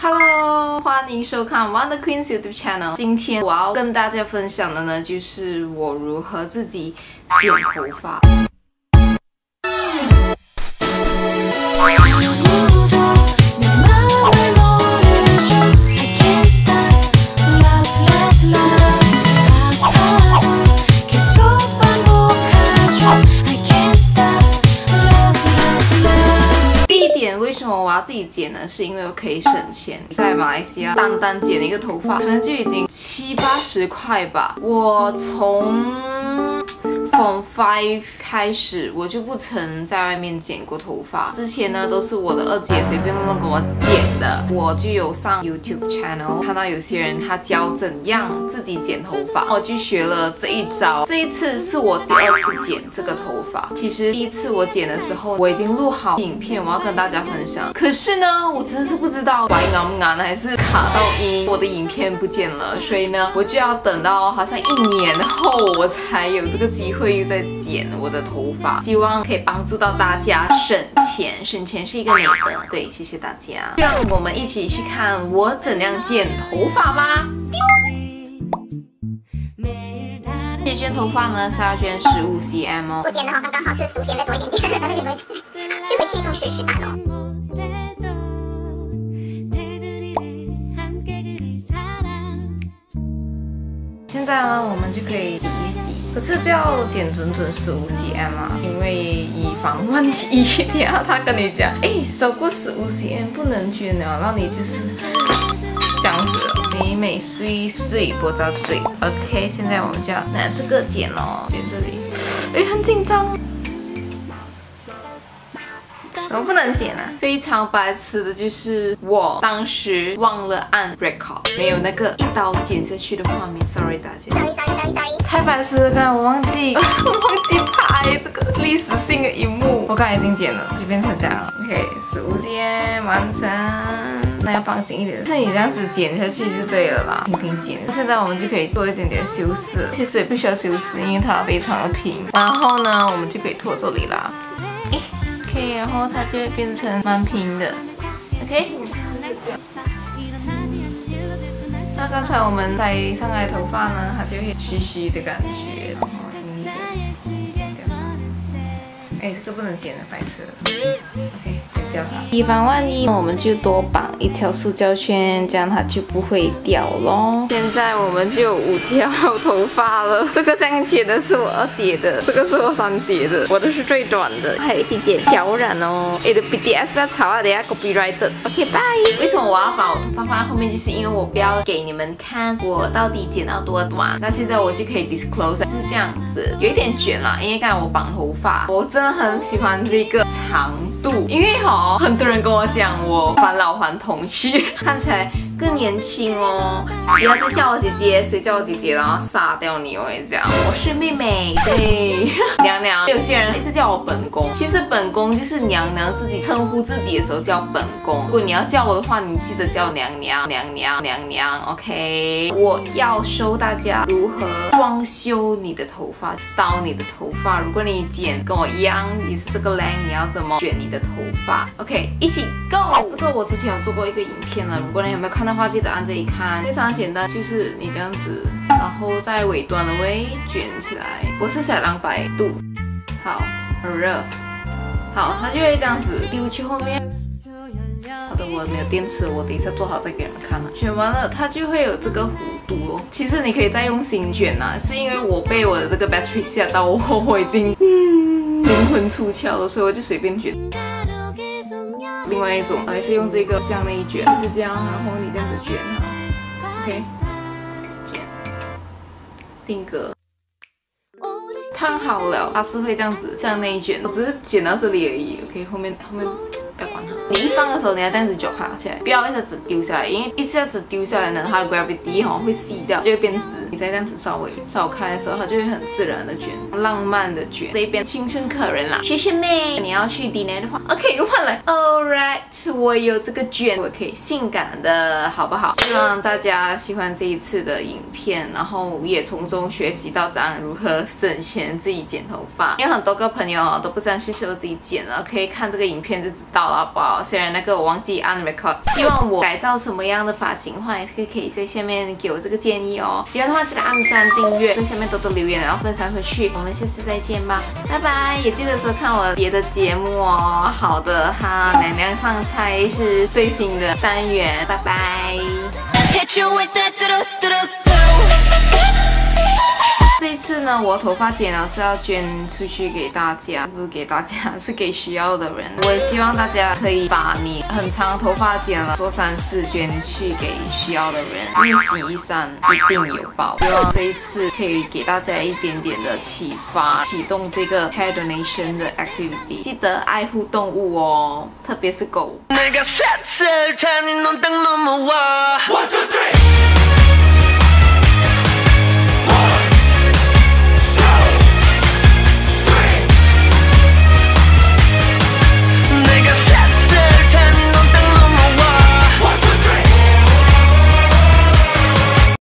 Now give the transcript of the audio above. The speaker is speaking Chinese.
Hello， 欢迎收看 Wonder Queen YouTube Channel。今天我要跟大家分享的呢，就是我如何自己剪头发。为什么我要自己剪呢？是因为我可以省钱。在马来西亚，单剪一个头发，可能就已经70-80块吧。我从Form 5开始，我就不曾在外面剪过头发。之前呢，都是我的二姐随便乱给我剪的。我就有上 YouTube channel， 看到有些人他教怎样自己剪头发，我就学了这一招。这一次是我第2次剪这个头发。其实第1次我剪的时候，我已经录好影片，我要跟大家分享。可是呢，我真的是不知道歪不啱还是卡到音，我的影片不见了。所以呢，我就要等到好像1年后，我才有这个机会再剪我的头发。希望可以帮助到大家省钱，省钱是一个美德。对，谢谢大家。让我们一起去看我怎样剪头发吧。这卷头发呢是要卷15 cm 哦。我剪的好像刚好是15 cm 再多一点点，就回去中学时代了。现在呢，我们就可以理一理，可是不要剪准15 cm 啊，因为以防万一，等下他跟你讲，少过15 cm 不能卷了，然后你就是这样子，美美碎碎不着嘴。OK， 现在我们就要拿这个剪哦，剪这里，很紧张。怎么不能剪啊？非常白痴的就是我当时忘了按 record， 没有那个一刀剪下去的画面。Sorry 大家。Sorry。太白痴了，刚才我忘记拍这个历史性的一幕。我刚才已经剪了，就变成这样了。OK， 15 cm 完成。那要绑紧一点，是你这样子剪下去就对了啦，平剪。现在我们就可以做一点点修饰，其实也不需要修饰，因为它非常的平。然后呢，我们就可以拖这里啦。OK， 然后它就会变成蛮平的。OK， 那刚才我们塞上来头发呢，它就会虚虚的感觉，然后阴点。这个不能剪的，白痴了。OK， 剪掉它。以防万一，我们就多绑一条塑胶圈，这样它就不会掉咯。现在我们就有5条头发了。这个这样剪的是我2姐的，这个是我3姐的，我的是最短的，还有一点点挑染哦。的 BTS 不要吵啊，等下 copyright。OK， 拜。为什么我要把我头发放在后面？就是因为我不要给你们看我到底剪到多短。那现在我就可以 disclose 是这样子，有一点卷啦，因为刚才我绑头发，我真的很喜欢这个长度，因为很多人跟我讲我返老还童去，看起来更年轻哦。不要再叫我姐姐，谁叫我姐姐然后杀掉你，我跟你讲，我是妹妹，对，娘娘。有些人一直叫我本宫，其实本宫就是娘娘自己称呼自己的时候叫本宫。如果你要叫我的话，你记得叫娘娘，娘娘，娘娘。OK， 我要show大家如何装修你的头发 ，style 你的头发。如果你剪跟我一样也是这个 length， 你要怎么卷你的头发 ？OK， 一起 go。这个我之前有做过一个影片了，如果你有没有看的话，记得按这里看。非常简单，就是你这样子，然后在尾端的位卷起来。我是想200度，好，很热，好，它就会这样子丢去后面。好的，我没有电池，我等一下做好再给你们看了。卷完了，它就会有这个弧度哦。其实你可以再用心卷啊，是因为我被我的这个 battery 吓到，我已经灵魂出窍了，所以我就随便卷。另外一种还是用这个像那一卷，就是这样，然后你这样子卷它 ，OK， 卷，定格。烫好了，它是会这样子，像那一卷，我只是卷到这里而已。OK， 后面不要管它。你一放的时候，你要这样子脚爬起来，不要一下子丢下来，因为一下子丢下来呢，它的 gravity 会吸掉，就会变直。你再这样子稍微扫开的时候，它就会很自然的卷，浪漫的卷。这一边青春可人啦，谢谢妹。你要去 dinner 的话 ，OK， 换来 ，Alright， 我有这个卷，我可以性感的，好不好？希望大家喜欢这一次的影片，然后也从中学习到怎样如何省钱自己剪头发。因为很多个朋友都不相信是我自己剪了，可以看这个影片就知道了，好不好？虽然那个我忘记按 record。希望我改造什么样的发型的话，也可以在下面给我这个建议哦。喜欢的话记得按赞、订阅，在下面多多留言，然后分享回去。我们下次再见吧，拜拜！也记得收看我别的节目哦。好的哈，娘娘上菜是最新的单元，拜拜。这一次呢，我头发剪了是要捐出去给大家，不是给大家，是给需要的人。我也希望大家可以把你很长的头发剪了，做善事捐去给需要的人，日行一善，一定有报。希望这一次可以给大家一点点的启发，启动这个 hair donation 的 activity。记得爱护动物哦，特别是狗。 내가 사슬 타는 넌 딱 넘어와 1, 2, 3